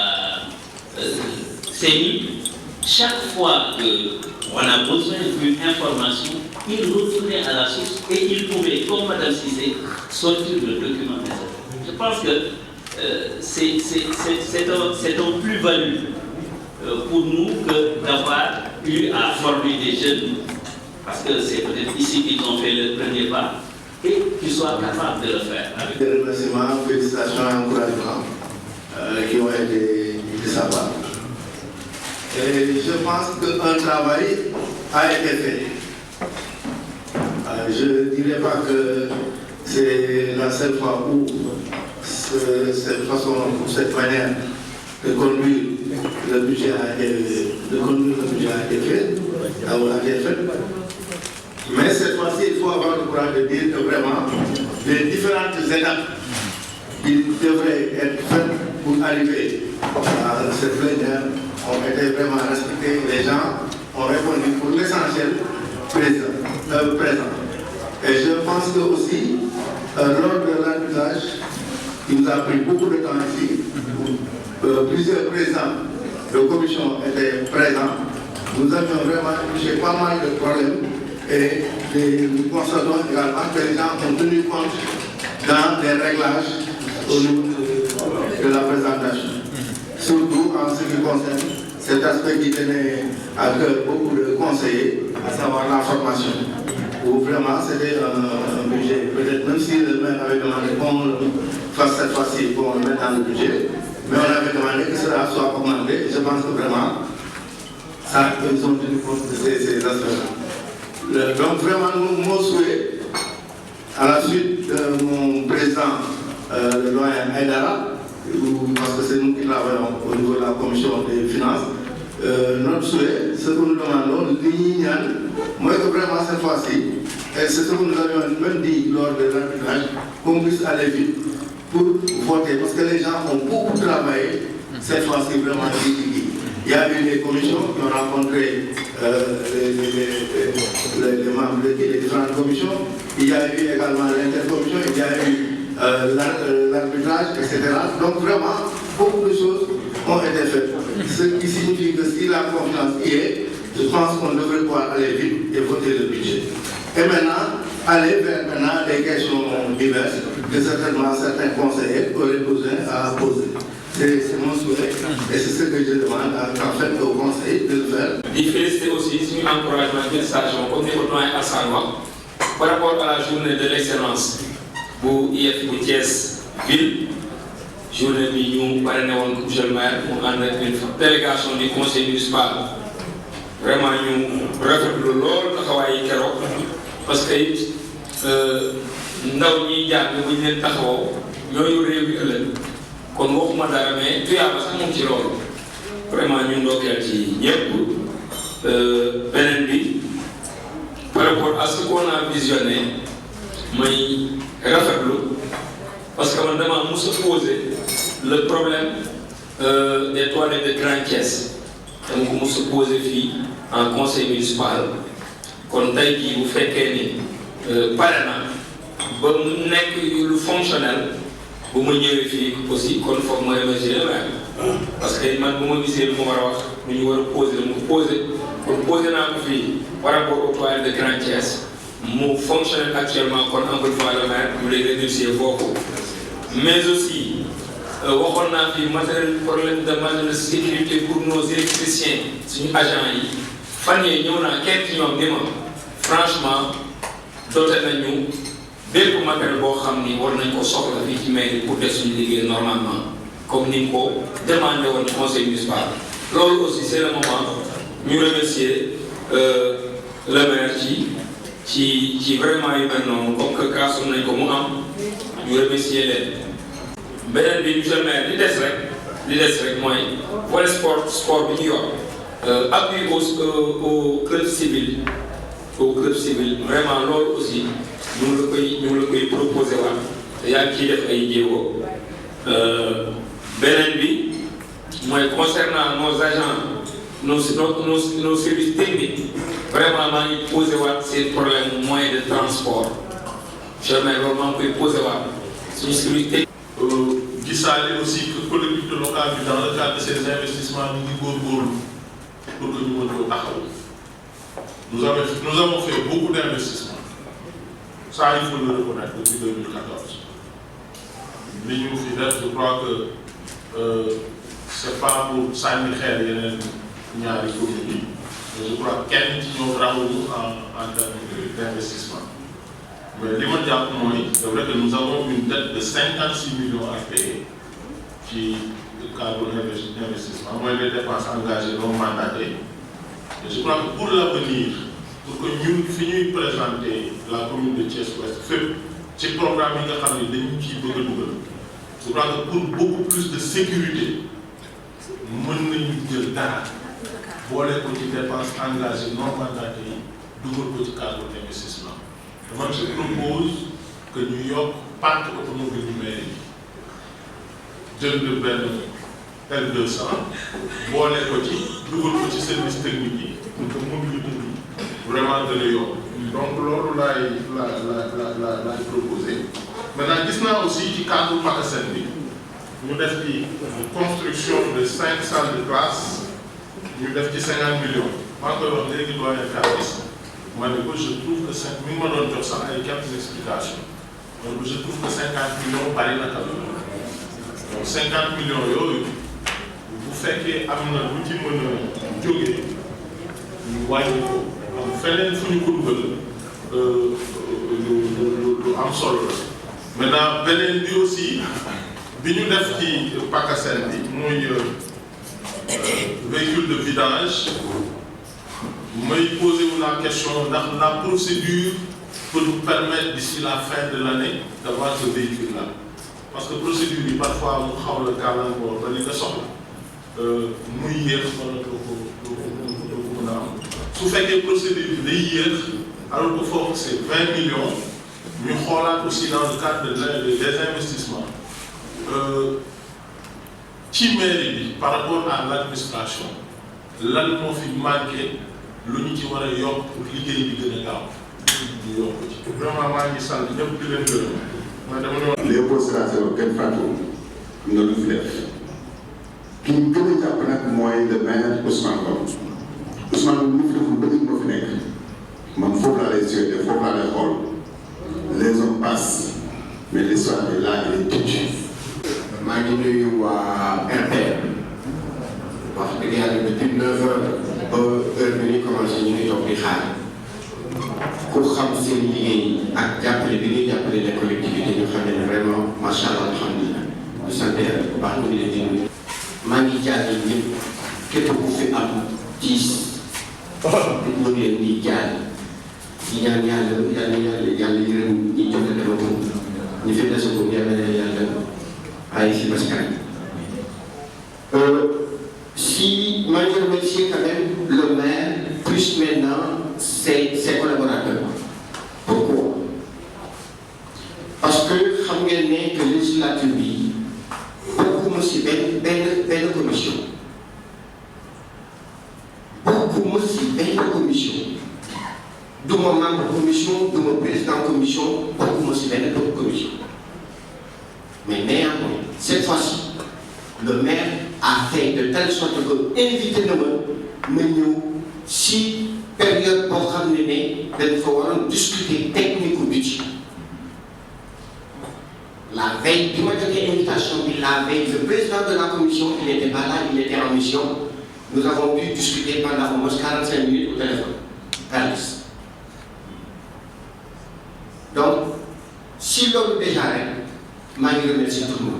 Séni, chaque fois qu'on a besoin d'une information, ils retournaient à la source et ils pouvaient, comme Mme Cissé, sortir le document nécessaire. Je pense que c'est un plus-value pour nous que d'avoir eu à former des jeunes, parce que c'est peut-être ici qu'ils ont fait le premier pas, et qu'ils soient capables de le faire. Avec des remerciements, félicitations et encouragements qui ont été de sa part. Et je pense qu'un travail a été fait. Je ne dirais pas que c'est la seule fois où cette façon, cette manière de conduire le budget a été fait. Mais cette fois-ci, il faut avoir le courage de dire que vraiment, les différentes étapes qui devraient être faites pour arriver à cette plénière ont été vraiment respectées. Les gens ont répondu pour l'essentiel présent. Et je pense que aussi, lors de l'arbitrage, il nous a pris beaucoup de temps ici, plusieurs présidents de commission étaient présents. Nous avions vraiment touché pas mal de problèmes. Et nous constatons également que les gens ont tenu compte dans les réglages au niveau de la présentation. Surtout en ce qui concerne cet aspect qui tenait à cœur beaucoup de conseillers, à savoir la formation. Où vraiment c'était un budget, peut-être même si le maire avait demandé qu'on fasse cette fois-ci, qu'on le mette dans le budget, mais on avait demandé que cela soit augmenté. Je pense que vraiment, ça, ils ont tenu compte de ces aspects-là. Donc vraiment, mon souhait, à la suite de mon président, le doyen Aïdara, parce que c'est nous qui travaillons au niveau de la commission des finances, notre souhait, ce que nous demandons, moi que vraiment cette fois-ci, et c'est ce que nous avions même dit lors de l'arbitrage, qu'on puisse aller vite pour voter, parce que les gens ont beaucoup travaillé cette fois-ci vraiment vite. Il y a eu des commissions qui ont rencontré les membres des différentes commissions. Il y a eu également l'intercommission, il y a eu l'arbitrage, etc. Donc vraiment, beaucoup de choses ont été faites. Ce qui signifie que si la confiance y est, je pense qu'on devrait pouvoir aller vite et voter le budget. Et maintenant, aller vers des questions diverses que certainement certains conseillers auraient besoin à poser. C'est mon souhait et c'est ce que je demande en fait au conseil de le faire. Il félicite aussi aussi suñu encouragement félicitation comme ni ko doyen Assane wax par rapport à la journée de l'excellence bu IEF bu Thiès ville journée bi ñu parrainé woon ko monsieur le maire mu ànd ak une délégation du conseil municipal vraiment ñu rafetlu lool taxawaay yi keroog parce que it ndaw ñiy jàng bu ñu leen taxawoo ñooyu réew bi ëllëg kon waxuma dara mais tuyaaba sax moom ci loolu vraiment ñu ndokkeel ci ñëpp beneen bi par rapport à ce qu'on a visionné may rafetlu parce que man dama mos a poser le problème des toilettes de Grand Thiès dama ko mos a poser fii en conseil municipal kon tey jii bu fekkee ni pare na ba mu nekk lu fonctionnel bu ma ñëwee fii aussi kon foog ma remercier le maire parce que man bu ma gisee lu ma war a wax lu ñu war a poser la mu poser kon poser naa ko fii par rapport au toilette de Grand Thiès mu fonctionne actuellement kon encore une fois le maire ñu lay remercier foofu mais aussi waxoon naa fi problème de matériel de sécurité pour nos électriciens suñu agents yi fan yii ñëw naa kenn ci ñoom ni ma franchement doté nañu bépp matériel boo xam ni war nañ ko soxla fii ci mairie pour def suñu liggéey normalement comme ni nga ko demandé woon conseil municipal loolu aussi c'est le moment ñu remercier le maire ci vraiment yu mel noonu comme que kaasum nañ ko mu am ñu remercier leen beneen bi monsieur le maire li des rek mooy volet sport bi ñu yor appui au club civil vraiment loolu aussi ñu la koy proposé waat te yaa ngi ciy def ay jéego beneen bi mooy concernant nos agents nos services techniques vraiment maa ngi posé waat seen problème moyen de transport monsieur le maire loolu maa ngi koy posé waat suñu service technique. gisaale aussi que collectivité locale bi dans le cadre de ces investissements ñu ngi góorgóorlu pour que ñu mën ko taxaw. Nous avons fait beaucoup d'investissements. Ça, il faut le reconnaître depuis 2014. Je crois que c'est pas pour Sani Kher et Niari Koumi, mais je crois qu'il y a en termes d'investissement. Mais c'est vrai que nous avons une dette de 56 millions à payer qui cadre d'investissement. Moi, les dépenses engagées non mandatées. Et je crois que pour l'avenir, pour que nous puissions présenter la commune de Thiès-Ouest, ce programme je crois que pour beaucoup plus de sécurité, nous devons voir les petites dépenses engagées non mandatées, nous devons cadre d'investissement. Moi, je propose que New York parte automobile numérique, de L200, voir les petits services techniques pour que mobilité vraiment de l'Europe. Donc, là, il a proposé. Maintenant, il aussi qui cadre Pakistan. Nous avons une construction de 5 salles de classe, nous avons 50 millions. Encore un qui doit être ici. Moi, je trouve que 5 millions de dollars, il y a quelques explications. Donc, je trouve que 50 millions par la commune. Donc, 50 millions, vous faites que amna l'outil mën jógee ñu wàññi ko am feneen fu ñu ko dugal lu am solo la maintenant beneen bi aussi bi ñu def ci PACASEN bi muy véhicule de vidange may poser la question ndax la procédure peut nous permettre d'ici la fin de l'année d'avoir ce véhicule là parce que procédure bi parfois mu xaw la gàllankoor ba li nga soxla muy yéex wala doo ko mën a am su fekkee procédure bi day yéex alors que foofu c'est 20 millions ñu xoolaat aussi dans le cadre des investissements ci mairie bi par rapport à l'administration lan moo fi manqué lu ñu ci war a yokk pour liggéey bi gën a gaaw ñu yokk ci vraiment maa ngi sant ñëpp di leen gërëm ma dama ne Léopold Sédar Senghor kenn fàttuwul am na lu fi def ki ñu gën a jàpp nag mooy le maire Ousmane Ngom Ousmane Ngom lu fi deful ba léegi moo fi nekk man foofu laa lay souhaité foofu laa lay xool les hommes passent mais l'histoire est là et têtue. maa ngi nuyu waa RPR wax dëgg yàlla depuis 9 heures ba heure bi ñu commencé ñu xam seen liggéey ak jàppale bi ñuy jàppale les collectivités ñu xam ne vraiment macha allah alhamdulilah ñu sant yàlla bu baax ñu ngi leen di nuyu. maa ngi jaaree ñëpp képp ku fi am tiis ñu ngi leen di jaar di ñaan yàlla yërëm ñi jot a demagum ñu fi desagum yàlla ay si baskan. Si moi je remercie quand même le maire, plus maintenant ses collaborateurs. Pourquoi? Parce que xam ngeen ne que législature bi beaucoup si benn commission. Beaucoup si benn commission. Du ma membre commission, du ma président commission, beaucoup si benn commission. Mais néanmoins, cette fois-ci, le maire a fait de telle sorte que invité na ma ñëw si période boo xam ne dañ fa waroon discuter technique au budget. La veille bi ma jotee invitation bi la veille le président de la commission il n'était pas là, il était en mission. Nous avons pu discuter pendant au moins 45 minutes au téléphone. Carlis. Donc si loolu déjà rek maa ngi remercier tout le monde.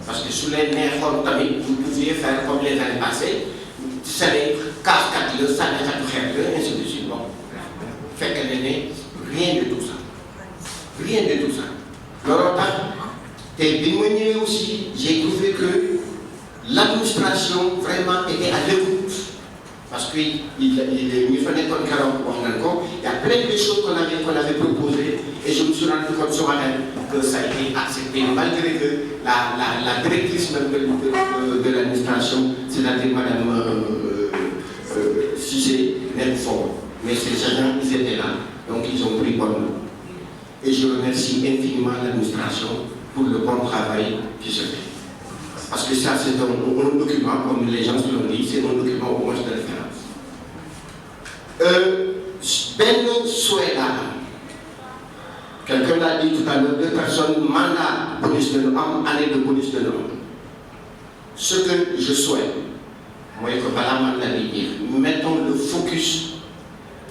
Parce que sous les neexoon tamit vous pouviez faire comme les années passées c'est casse-kat la sànnikat xeet la ainsi de suite bon fekk na ne rien de tout ça looloo tax te bi ma ñëwee aussi j'ai trouvé que l'administration vraiment était à l'écoute parce que ñu fa nekkoon keroog wax nañ ko il y a plein de choses qu'on avait proposées et je me suis rendu compte ce matin que ça a été accepté malgré que la directrice même de l'administration, c'est-à-dire Madame Cissé, n'est fort. Mais ces gens, ils étaient là, donc ils ont pris bonne note. Et je remercie infiniment l'administration pour le bon travail qui se fait. Parce que ça, c'est un document, comme les gens l'ont dit, c'est un document au moins de référence. Ben souhait là. Quelqu'un l'a dit tout à l'heure, 2 personnes, mandat bonus de l'homme, année de bonus de l'homme. Ce que je souhaite, moi, que par la mandat dire, mettons le focus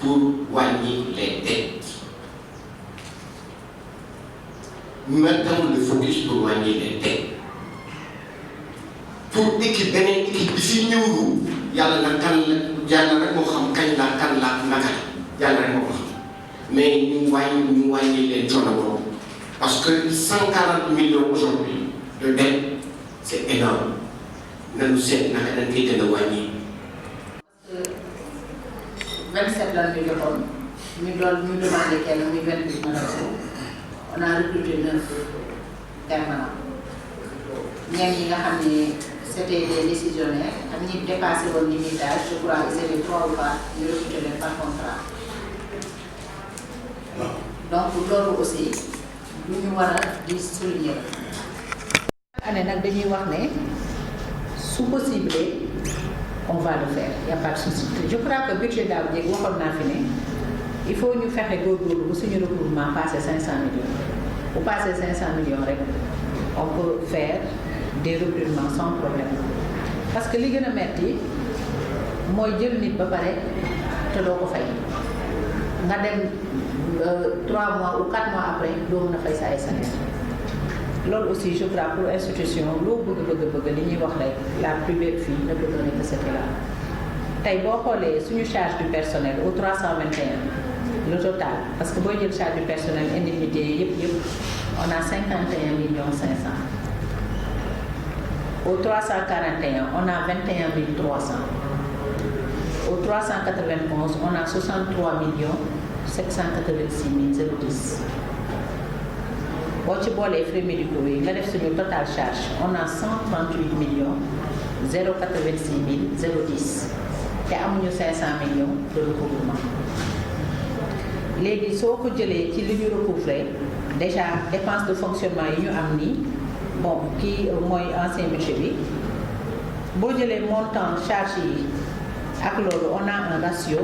pour wagner les dettes. Mettons le focus pour wagner les dettes. Pour équipe, beneen équipe, si nous, il y a la kan, il y a la rek moo xam kañ la kan la naka, yàlla rek moo xam. Mais ñu wàññi leen coono boobu parce que 140 millions aujourd'hui de dettes c'est énorme nañu seet naka dañ koy gën a wàññi. Parce que 27 lan ñu joxoon ñu demandé kenn muy 28 on a recruté 9 permanents ñenn ñi nga xam ne c'était des décisionnaires ak ñi dépassé woon limitage je crois que c'était 3 ou 4 ñu recruté leen par contrat. Donc loolu aussi lu ñu war a di souligner. année nag dañuy wax ne su possible on va le faire y a pas de souci. Je crois que budget daaw jéeg waxoon naa fi ne il faut ñu fexe góorgóorlu bu suñu recouvrement passé 500 millions bu passé 500 millions rek on peut faire des recrutements sans problème parce que li gën a metti mooy jël nit ba pare te doo ko fay nga dem 3 mois ou 4 mois après doo mën a fay sa ay salaire loolu aussi je crois pour institution loo bëgg li ñuy wax rek la plus belle fille ne peut donner que ce qu'elle a tey boo xoolee suñu charge du personnel au 321 le total parce que booy jël charge du personnel indemnité yëpp on a 51 millions 500 au 341 on a 21 300 au 391 on a 63 millions 786 010 boo ci boolee frais médicaux yi nga def suñu total charge on a 138 millions 086 010 te amuñu 500 millions de recouvrement léegi soo ko jëlee ci li ñu recouvrer déjà dépense de fonctionnement yi ñu am nii bon kii mooy ancien budget bi boo jëlee montant charge yi ak loolu on a un ratio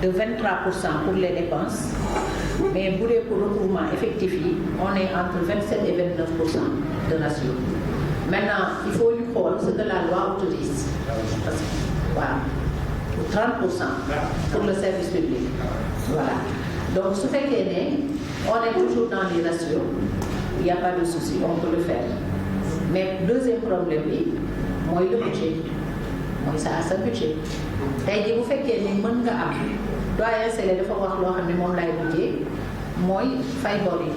de 23% pour les dépenses mais bu dee pour recouvrement effectif yi on est entre 27 et 29% de ratio. Maintenant il faut ñu xool ce que la loi autorise parce que voilà 30% pour le service public voilà Donc su fekkee ne on est toujours dans les ratios il n'y a pas de souci on peut le faire mais deuxième problème bi mooy le budget mooy sa budget tey jii bu fekkee ni mën nga am doyen Sélé dafa wax loo xam ne moom laay budget mooy fay bor yi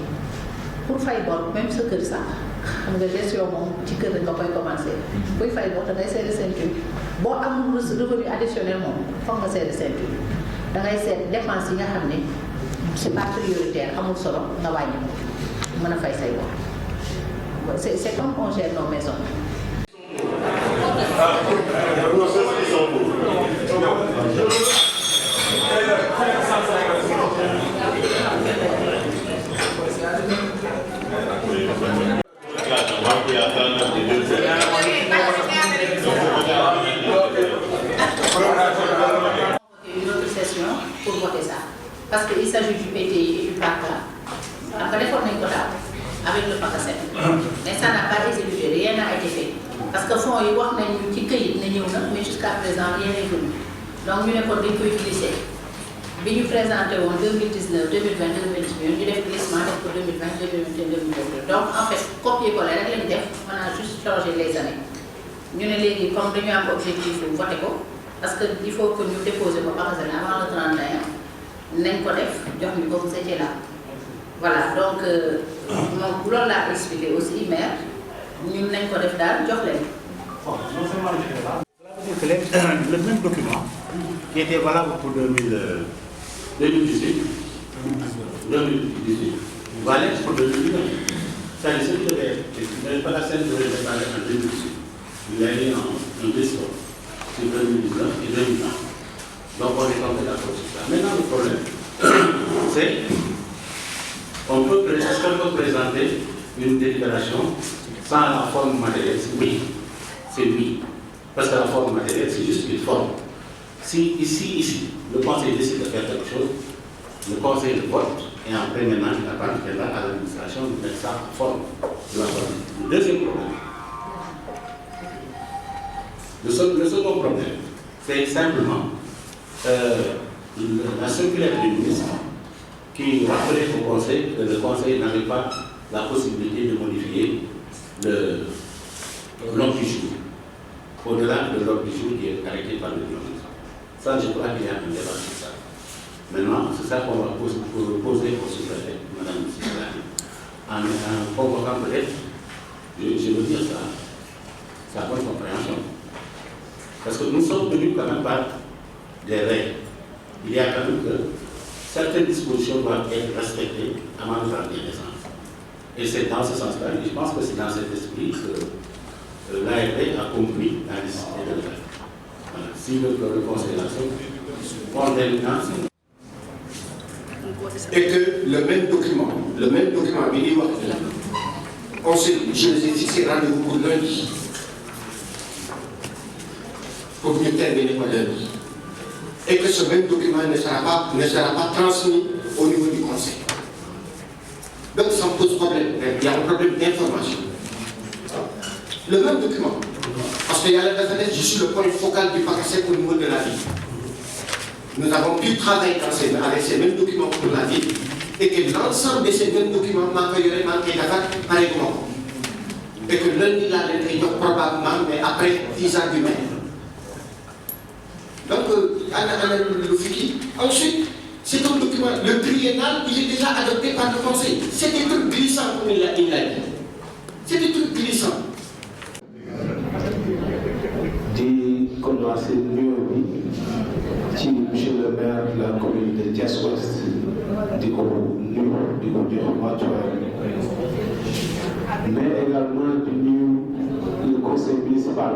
pour fay bor même sa kër sax xam nga gestion moom ci kër nga koy commencé buy fay bor da ngay serré ceinture boo amul revenu additionnel moom foog nga serré ceinture da ngay seet dépense yi nga xam ne c'est pas prioritaire amul solo nga wàññi ko mën a fay say bor c'est comme on gère nos maisons. Une autre session pour voter ça parce qu'il s'agit du PTI et du PACA. Après defoon nañu ko daaw avec le PACASEN mais ça n'a pas exécuté rien n'a été fait parce que fonds yi wax nañu ci këyit ne ñëw na mais jusqu'à présent rien n'est venu donc ñu ne kon dañ koy glisser bi ñu présenté woon 2019 2020 2021 ñu def glissement def ko 2020 2021 2022 donc en fait copier-coller rek lañu def on a juste changé les années ñu ne léegi comme dañu am objectif bu voté ko parce que il faut que ñu déposer ko PACASEN avant le 31 nañ ko def jox ñu ko vous étiez là voilà donc moom loolu laa expliqué aussi maire ñun nañ ko def daal jox leen. Bon, non seulement je fais là, le même document qui était valable pour 2018 valait pour 2019. C'est-à-dire ce qui devait pas la scène devait démarrer en 2018. Il a eu un discours sur 2019 et 2020. Donc on est tombé d'accord sur ça. Maintenant le problème, c'est est-ce qu'on peut présenter une délibération sans la forme matérielle? Oui, c'est oui. Parce que la forme matérielle, c'est juste une forme. Si ici, le conseil décide de faire quelque chose, le conseil le vote, et après maintenant, il appartient à l'administration de mettre ça en forme de la forme. Le deuxième problème. Le second problème, c'est simplement la circulaire du ministre qui rappelait au conseil que le conseil n'avait pas la possibilité de modifier l'ordre du jour, au-delà de l'ordre du jour qui est arrêté par le gouvernement. Ça, je crois qu'il y a un débat sur ça. Maintenant, c'est ça qu'on va poser au sous-préfet, Madame Sylvanie, en convoquant peut-être, je veux dire ça, sa bonne compréhension. Parce que nous sommes tenus quand même par des règles. Il y a quand même que certaines dispositions doivent être respectées avant de faire des naissances. Et c'est dans ce sens-là, et je pense que c'est dans cet esprit que l'ARD a compris la nécessité de le faire. Voilà. Si le conseil on est et que le même document, je les ai fixé rendez-vous pour lundi, pour mieux terminer pour lundi. Et que ce même document ne sera pas transmis au niveau du conseil. Donc ça me pose problème. Il y a un problème d'information. Le même document. Parce qu'il y a la défense, je suis le point focal du PACASEN au niveau de la ville. Nous avons pu travailler avec ces mêmes documents pour la ville et que l'ensemble de ces mêmes documents manqueraient d'attaque pareillement. Et que lundi là, il y a probablement, mais après 10 ans du maire. Donc, le FICI. Ensuite, c'est un document, le triennal, il est déjà adopté par le conseil. C'est des trucs glissants, comme il l'a dit. C'est des trucs glissants. Di commencer mieux ci monsieur le maire de la commune de Thiès-Ouest di ko nuyu di ko jox wàccuwaay mais également di nuyu le conseil municipal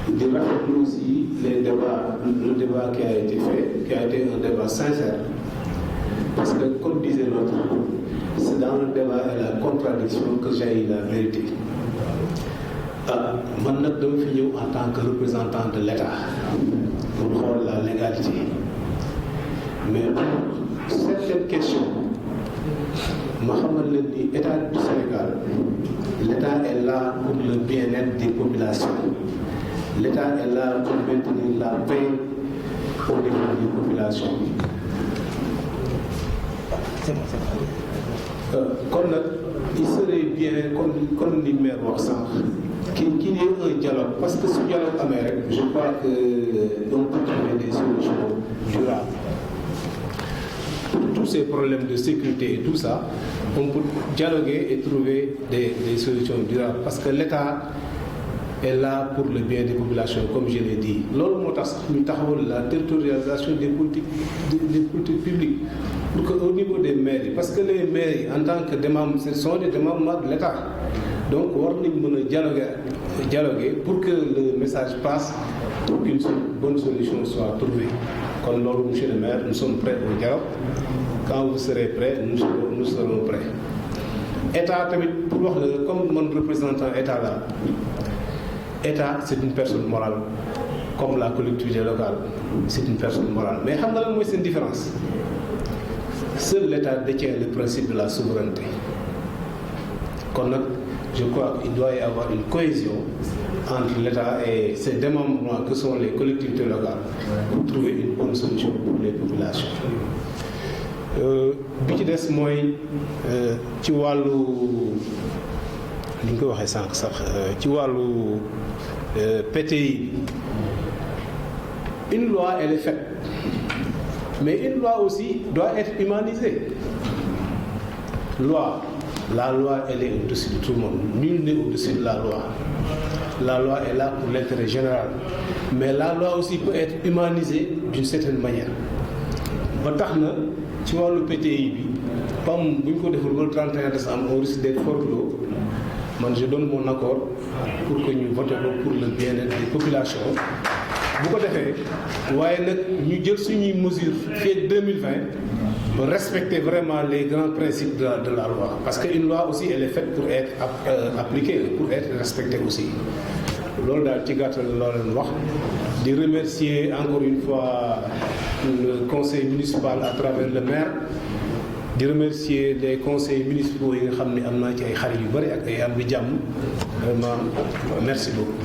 di rafetlu aussi le débat qui a été fait qui a été un débat sincère parce que comme disait l'autre c'est dans le débat et la contradiction que jaillit la vérité. Man nag dama fi ñëw en tant que représentant de l'État pour xool la légalité mais pour certaines questions ma xamal leen ni État du Sénégal l'État est là pour le bien-être des populations l'État est là pour maintenir la paix au niveau des populations kon nag il serait bien comme li maire wax sànq qu'il y ait un dialogue parce que ce dialogue amee rek je crois que on peut trouver des solutions durables pour tous ces problèmes de sécurité et tout ça on peut dialoguer et trouver des solutions durables parce que l'État est là pour le bien des populations comme je l'ai dit loolu moo tax ñu taxawal la territorialisation des politiques publiques pour que au niveau des mairies parce que les mairies en tant que démembrement ce sont des démembrements de l'État donc war nañ mën a dialoguer pour que le message passe pour qu'une bonne solution soit trouvée kon loolu monsieur le maire nous sommes prêts au dialogue quand vous serez prêts nous serons prêts État tamit pour wax la comme mon représentant État là État c'est une personne morale comme la collectivité locale c'est une personne morale mais xam nga lan mooy seen différence seul l'État détient le principe de la souveraineté kon nag je crois qu'il doit y avoir une cohésion entre l'État et ses démembrements que sont les collectivités locales pour trouver une bonne solution pour les populations bi ci des mooy ci wàllu ni ñu ko waxee sànq sax ci wàllu PTI une loi elle est faite mais une loi aussi doit être humanisée la loi elle est au-dessus de tout le monde nul n'est au-dessus de la loi est là pour l'intérêt général mais la loi aussi peut être humanisée d'une certaine manière ba tax na ci wàllu PTI bi PAM bu ñu ko deful ba le 31 décembre on risque d'être forclos man je donne mon accord pour que ñu voté ko pour le bien-être des populations bu ko defee waaye nag ñu jël suñuy mesures fii ak 2020 ba respecter vraiment les grands principes de la loi parce que une loi aussi elle est faite pour être appliquée pour être respectée aussi loolu daal ci gàttal loo leen wax di remercier encore une fois le conseil municipal à travers le maire di remercier les conseils municipaux yi nga xam ne am naa ci ay xarit yu bari ak ay am di jàmm vraiment merci beaucoup